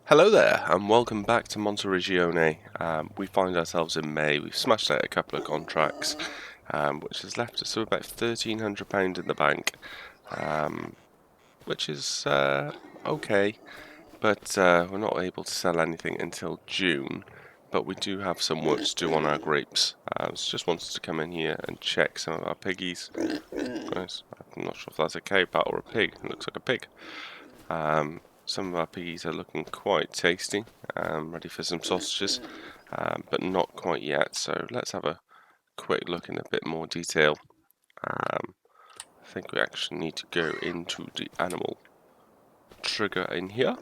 Hello there, and welcome back to Monteriggioni. We find ourselves in May. We've smashed out a couple of contracts, which has left us with about £1,300 in the bank, which is okay, but we're not able to sell anything until June. But we do have some work to do on our grapes. So just wanted to come in here and check some of our piggies. Nice. I'm not sure if that's a cow pat or a pig. It looks like a pig. Some of our piggies are looking quite tasty, ready for some sausages, but not quite yet. So let's have a quick look in a bit more detail. I think we actually need to go into the animal trigger in here.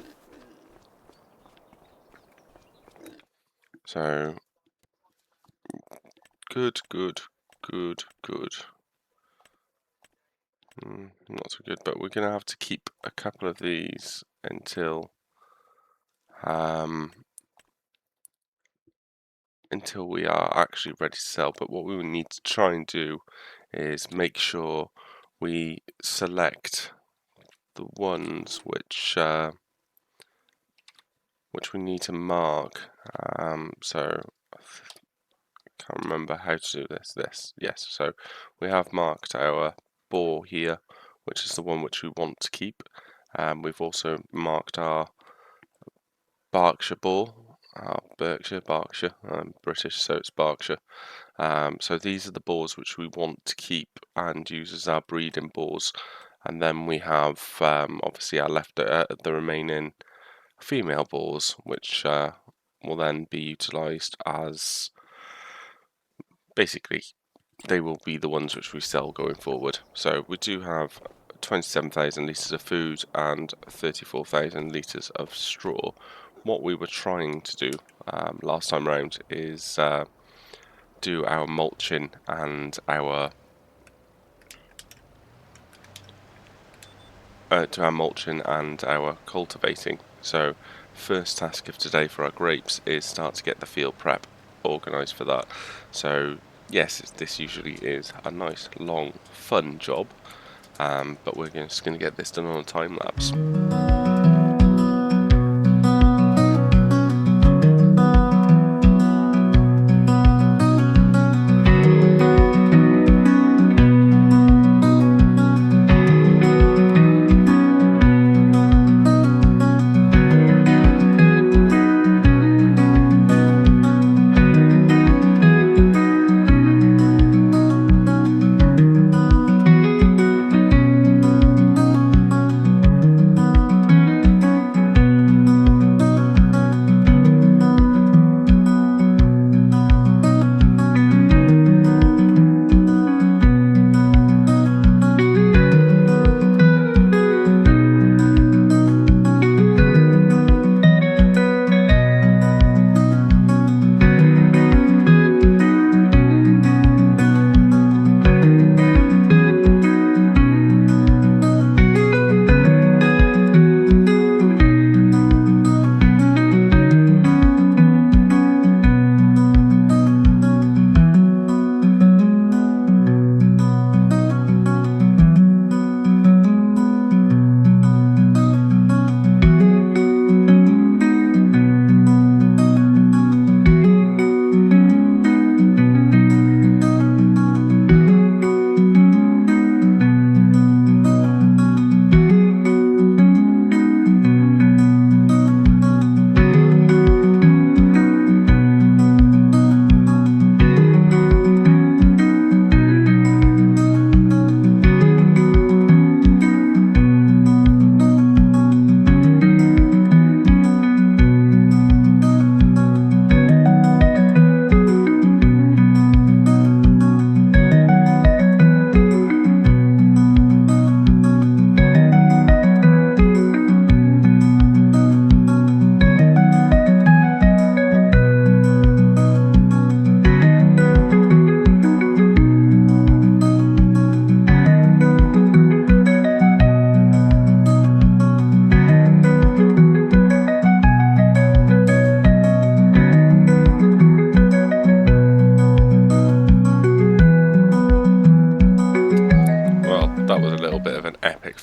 So good. Not so good, but we're going to have to keep a couple of these until we are actually ready to sell. But what we will need to try and do is make sure we select the ones which we need to mark. So I can't remember how to do this. Yes, so we have marked our boar here, which is the one which we want to keep. We've also marked our Berkshire boar. Berkshire, I'm British, so it's Berkshire. So these are the boars which we want to keep and use as our breeding boars. And then we have obviously the remaining female boars, which will then be utilised as, basically, they will be the ones which we sell going forward. So we do have 27,000 litres of food and 34,000 litres of straw. What we were trying to do last time round is do our mulching and our cultivating. So first task of today for our grapes is start to get the field prep organised for that. So yes, this usually is a nice long fun job, but we're just going to get this done on a time lapse.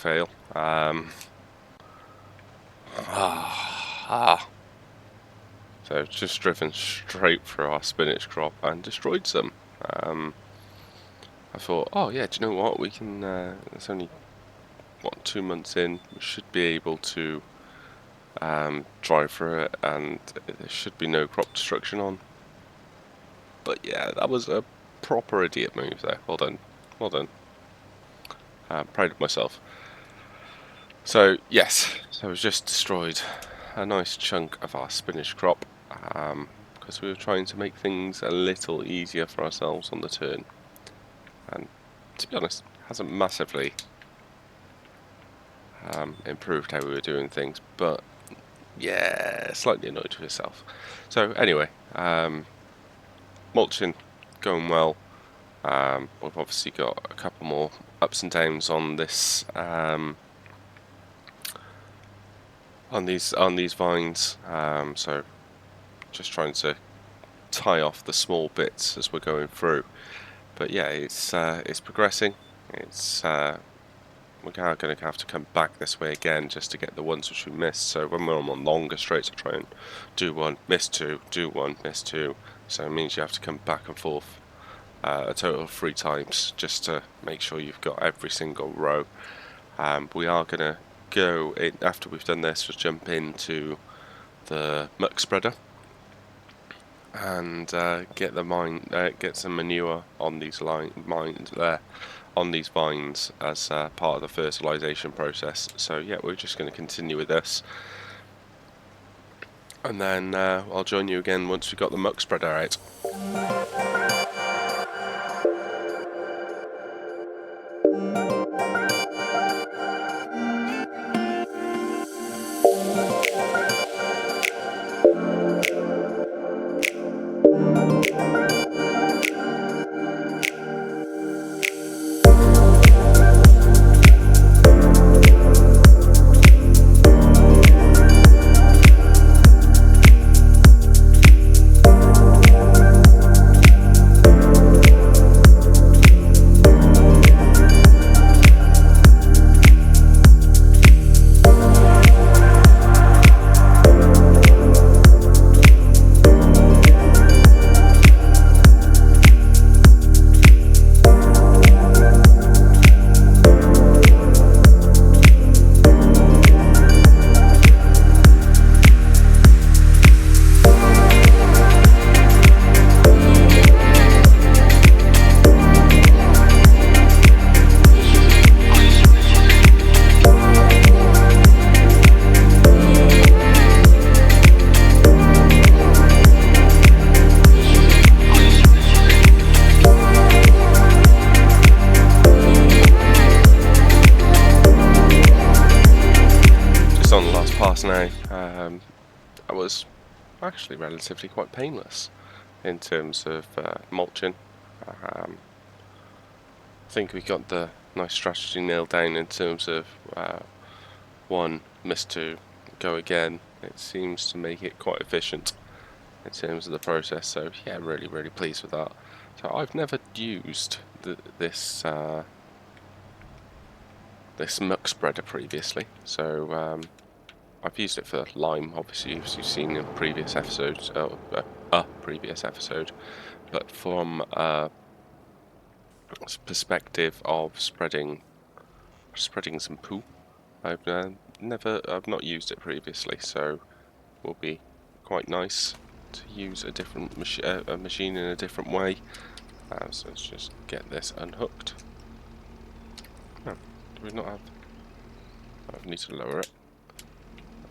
fail. So just driven straight through our spinach crop and destroyed some. I thought, oh yeah, do you know what? We can. It's only what 2 months in. We should be able to drive through it, and there should be no crop destruction on. But yeah, that was a proper idiot move there. Well done, well done. Proud of myself. So yes, so we've just destroyed a nice chunk of our spinach crop because we were trying to make things a little easier for ourselves on the turn, and to be honest, hasn't massively improved how we were doing things, but yeah, slightly annoyed with yourself. So anyway, mulching going well. We've obviously got a couple more ups and downs on this on these vines, so just trying to tie off the small bits as we're going through. But yeah, it's progressing. It's we're going to have to come back this way again just to get the ones which we missed. So when we're on longer straights, I try and do one, miss two, do one, miss two. So it means you have to come back and forth a total of 3 times just to make sure you've got every single row. We are going to go in, after we've done this, we'll jump into the muck spreader and get some manure on these on these vines as part of the fertilization process. So yeah, we're just going to continue with this, and then I'll join you again once we've got the muck spreader out. Now, I was actually relatively quite painless in terms of mulching. I think we got the nice strategy nailed down in terms of one, miss two, go again. It seems to make it quite efficient in terms of the process, so yeah, really pleased with that. So I've never used this muck spreader previously, so I've used it for lime, obviously, as you've seen in previous episodes, a previous episode, but from a perspective of spreading some poo, I've not used it previously, so it will be quite nice to use a different machine in a different way. So let's just get this unhooked. Oh, do we not have? I need to lower it.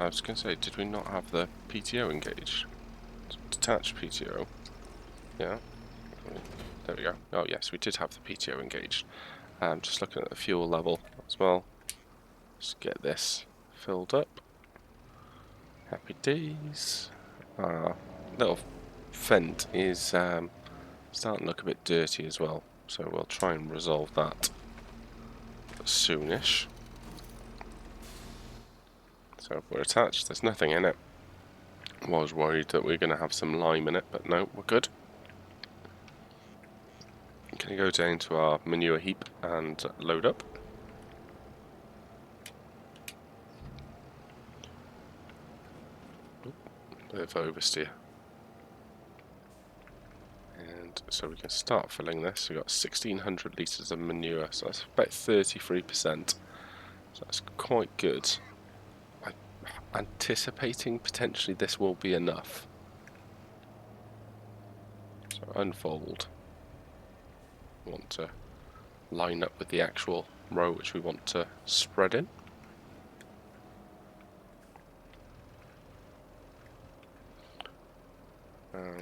I was going to say, did we not have the PTO engaged? Detached PTO. Yeah. There we go. Oh yes, we did have the PTO engaged. Just looking at the fuel level as well. Let's get this filled up. Happy days. Little vent is starting to look a bit dirty as well, so we'll try and resolve that soonish. So we're attached, there's nothing in it. I was worried that we're going to have some lime in it, but no, we're good. Can you go down to our manure heap and load up? Bit of oversteer. And so we can start filling this. We've got 1600 litres of manure, so that's about 33%. So that's quite good. I'm anticipating potentially this will be enough. So unfold. We want to line up with the actual row which we want to spread in.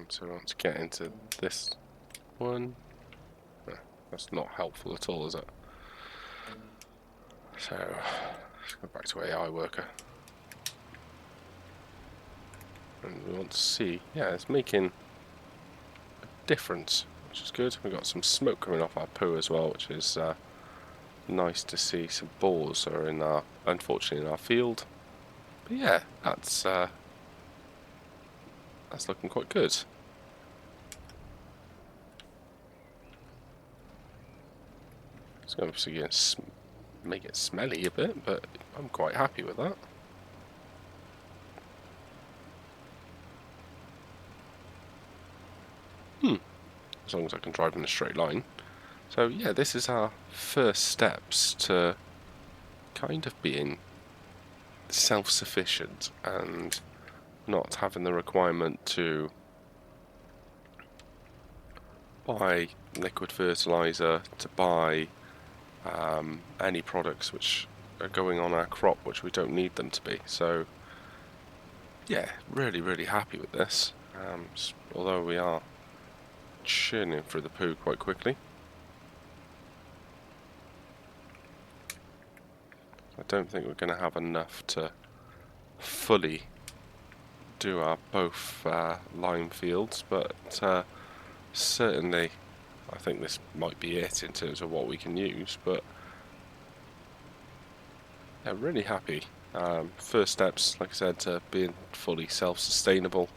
So we want to get into this one. That's not helpful at all, is it? So let's go back to AI worker. And we want to see, yeah, it's making a difference, which is good. We've got some smoke coming off our poo as well, which is nice to see. Some boars are in our, unfortunately, in our field. But yeah, that's looking quite good. It's obviously going to make it smelly a bit, but I'm quite happy with that. As long as I can drive in a straight line. So yeah, this is our first steps to kind of being self-sufficient and not having the requirement to buy liquid fertilizer, to buy any products which are going on our crop which we don't need them to be. So yeah, really happy with this, although we are churning through the poo quite quickly. I don't think we're going to have enough to fully do our both lime fields, but certainly I think this might be it in terms of what we can use. But yeah, really happy. First steps, like I said, to being fully self-sustainable.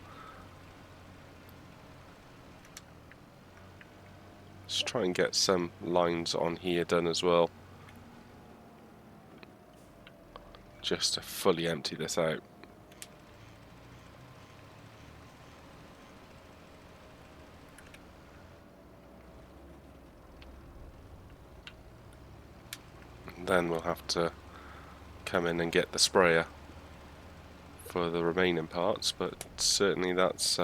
Let's try and get some lines on here done as well, just to fully empty this out. And then we'll have to come in and get the sprayer for the remaining parts, but certainly that's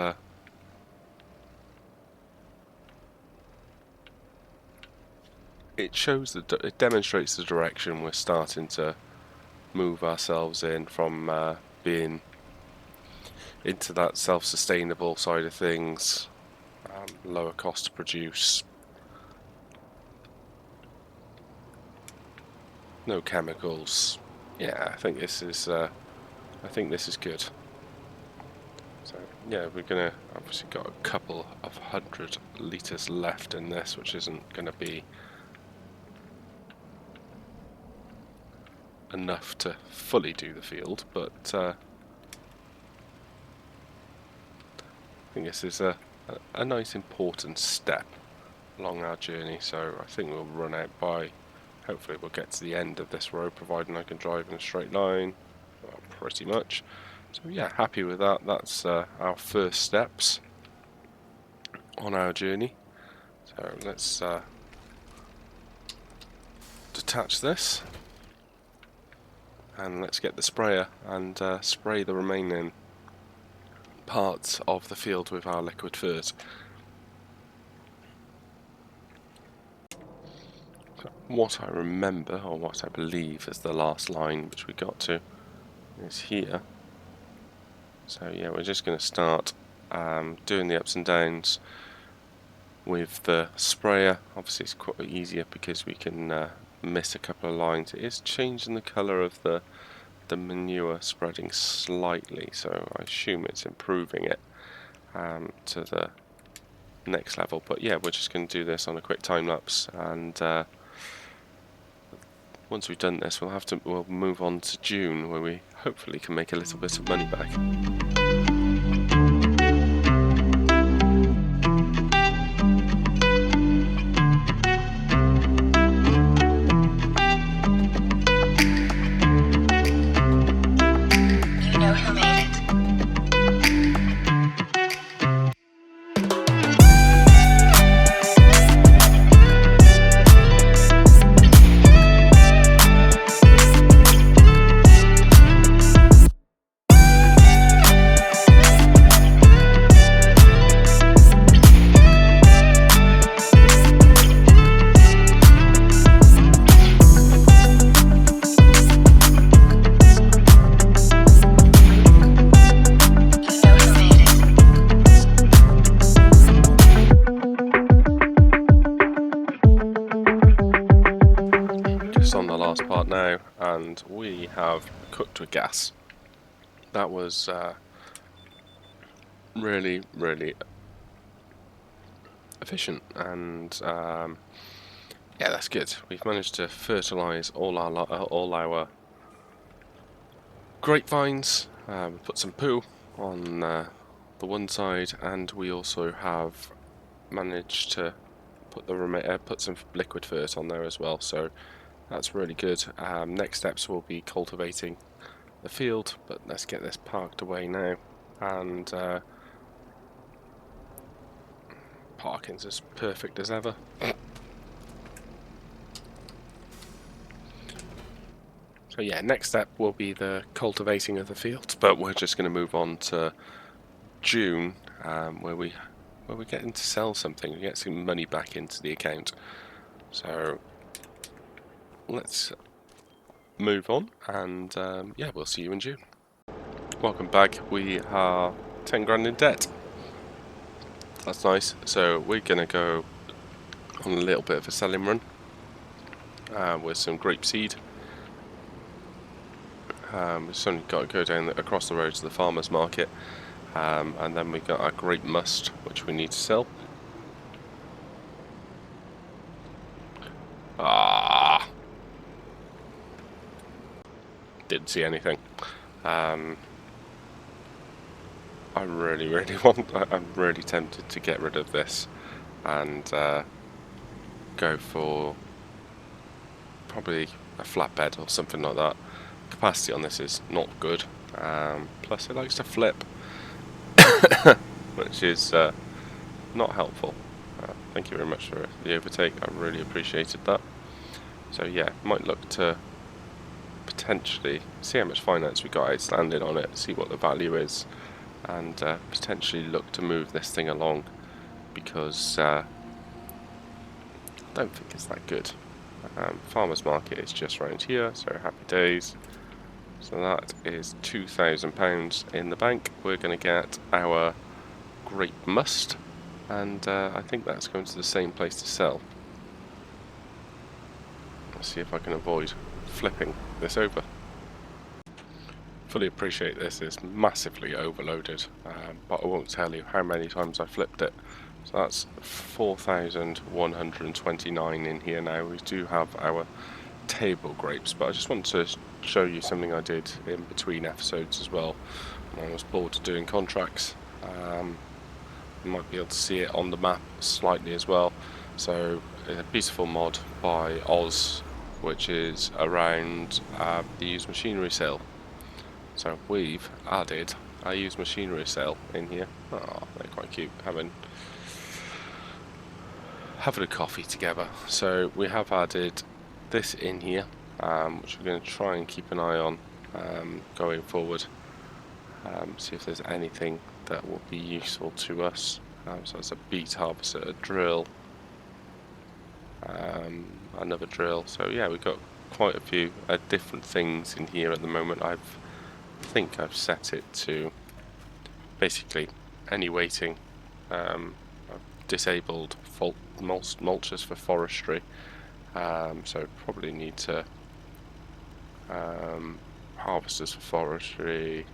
it shows that it demonstrates the direction we're starting to move ourselves in from being into that self-sustainable side of things, lower cost to produce, no chemicals. Yeah, I think this is good. So yeah, we're gonna obviously got a couple of 100 litres left in this, which isn't gonna be enough to fully do the field, but I think this is a nice important step along our journey. So I think we'll run out by, hopefully we'll get to the end of this road, providing I can drive in a straight line, well, pretty much. So yeah, happy with that. That's our first steps on our journey. So let's detach this. And let's get the sprayer and spray the remaining parts of the field with our liquid fert. So what I remember, or what I believe is the last line which we got to, is here. So yeah, we're just going to start doing the ups and downs with the sprayer. Obviously it's quite easier because we can miss a couple of lines. It is changing the colour of the manure spreading slightly, so I assume it's improving it to the next level. But yeah, we're just going to do this on a quick time lapse, and once we've done this, we'll move on to June, where we hopefully can make a little bit of money back. and we have cooked with gas. That was really efficient, and yeah, that's good. We've managed to fertilise all our grapevines. We put some poo on the one side, and we also have managed to put some liquid fert on there as well. So that's really good. Next steps will be cultivating the field, but let's get this parked away now. And parking's as perfect as ever. So yeah, next step will be the cultivating of the fields, but we're just going to move on to June, where we're getting to sell something, we get some money back into the account. So let's move on, and yeah, we'll see you in June. Welcome back. We are 10 grand in debt. That's nice. So we're going to go on a little bit of a selling run with some grape seed. We've only got to go down across the road to the farmer's market, and then we've got our grape must, which we need to sell. Didn't see anything. I really want. I'm really tempted to get rid of this and go for probably a flatbed or something like that. Capacity on this is not good. Plus, it likes to flip, which is not helpful. Thank you very much for the overtake. I really appreciated that. So yeah, might look to potentially see how much finance we got outstanding on it, see what the value is, and potentially look to move this thing along, because I don't think it's that good. Farmer's market is just around here, so happy days. So that is £2,000 in the bank. We're going to get our grape must, and I think that's going to the same place to sell. Let's see if I can avoid flipping this over. Fully appreciate this is massively overloaded, but I won't tell you how many times I flipped it. So that's 4,129 in here now. We do have our table grapes, but I just want to show you something I did in between episodes as well. I was bored of doing contracts. You might be able to see it on the map slightly as well. So a beautiful mod by Oz, which is around the used machinery sale. So we've added a used machinery sale in here. Oh, they're quite cute, having a coffee together. So we have added this in here, which we're going to try and keep an eye on going forward. See if there's anything that will be useful to us. So it's a beet harvester, a drill, another drill. So yeah, we've got quite a few different things in here at the moment. I think I've set it to basically any weighting. I've disabled mulchers for forestry, so probably need to harvesters for forestry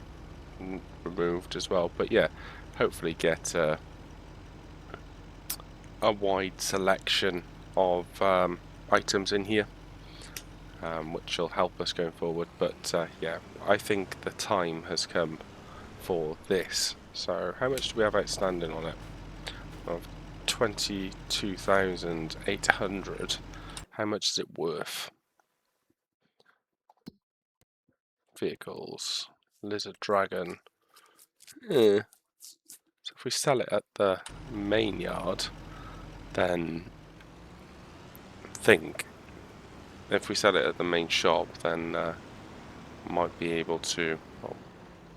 removed as well. But yeah, hopefully get a wide selection of items in here, which will help us going forward. But yeah, I think the time has come for this. So how much do we have outstanding on it? Well, 22,800. How much is it worth? Vehicles, lizard dragon. So if we sell it at the main yard, then I think if we sell it at the main shop, then might be able to, well,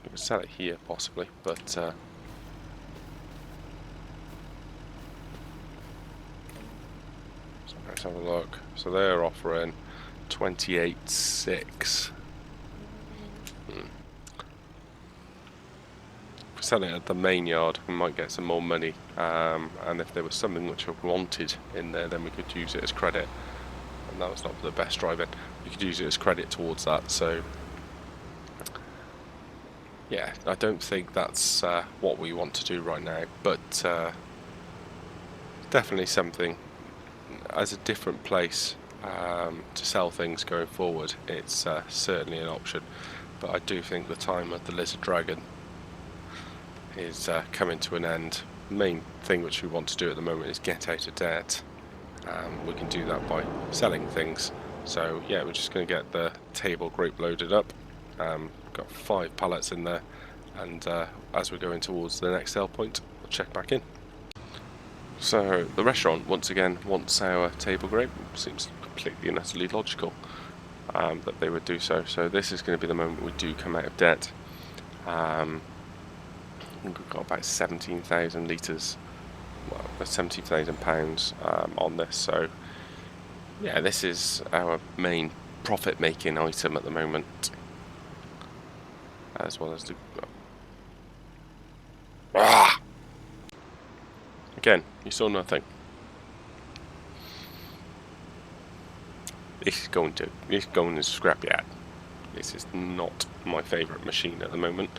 we could sell it here possibly, but so let's have a look. So they're offering 28.6. If we sell it at the main yard, we might get some more money, and if there was something which I wanted in there, then we could use it as credit. And that was not the best driving. you could use it as credit towards that. So yeah, I don't think that's what we want to do right now, but definitely something as a different place to sell things going forward. It's certainly an option, but I do think the time of the lizard dragon is coming to an end. The main thing which we want to do at the moment is get out of debt. We can do that by selling things. So yeah, we're just going to get the table grape loaded up. Got 5 pallets in there, and as we're going towards the next sale point, we'll check back in. So the restaurant once again wants our table grape. Seems completely and utterly logical that they would do so. So this is going to be the moment we do come out of debt. I think we've got about 17,000 litres, well, £17,000 on this. So yeah, this is our main profit-making item at the moment, as well as the. Again, you saw nothing. This is going to scrapyard. This is not my favourite machine at the moment.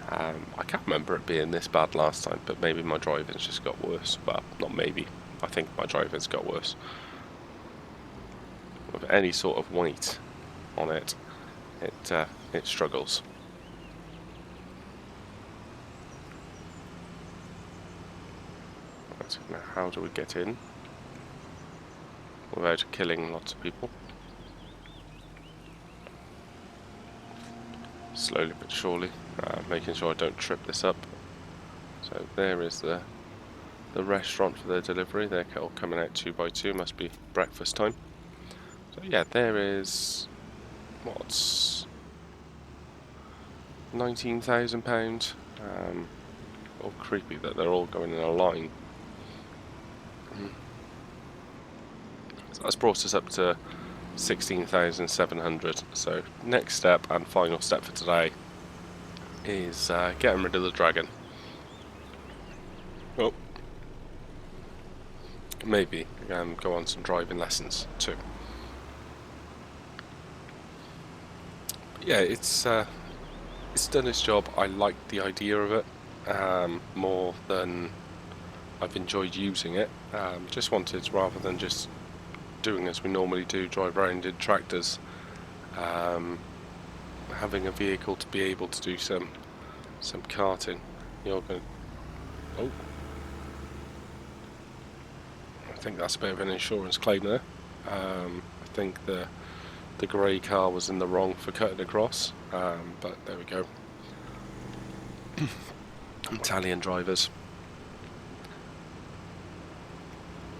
I can't remember it being this bad last time, but maybe my driving's just got worse. Well, not maybe. I think my driving's got worse. With any sort of weight on it, it struggles. Right, now how do we get in without killing lots of people? Slowly but surely, making sure I don't trip this up. So there is the restaurant for their delivery. They're all coming out 2 by 2. Must be breakfast time. So yeah, there is what's £19,000. All creepy that they're all going in a line. So that's brought us up to 16,700. So next step and final step for today is getting rid of the dragon. Oh, maybe go on some driving lessons too. But yeah, it's done its job. I like the idea of it more than I've enjoyed using it. Just wanted, rather than just doing as we normally do, drive around in tractors, having a vehicle to be able to do some karting. You're going. Oh, I think that's a bit of an insurance claim there. I think the grey car was in the wrong for cutting across, but there we go. Italian drivers.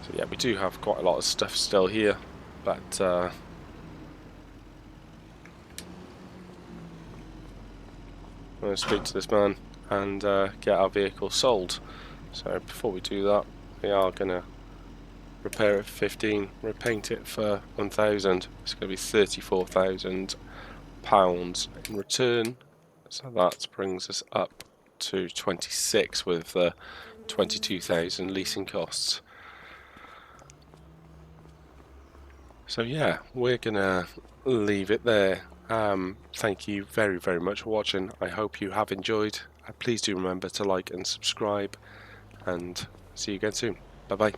So yeah, we do have quite a lot of stuff still here, but I'm going to speak to this man and get our vehicle sold. So before we do that, we are going to repair it for 15, repaint it for 1,000. It's going to be £34,000 in return. So that brings us up to 26 with 22,000 leasing costs. So yeah, we're gonna leave it there. Thank you very, very much for watching. I hope you have enjoyed. Please do remember to like and subscribe, and see you again soon. Bye bye.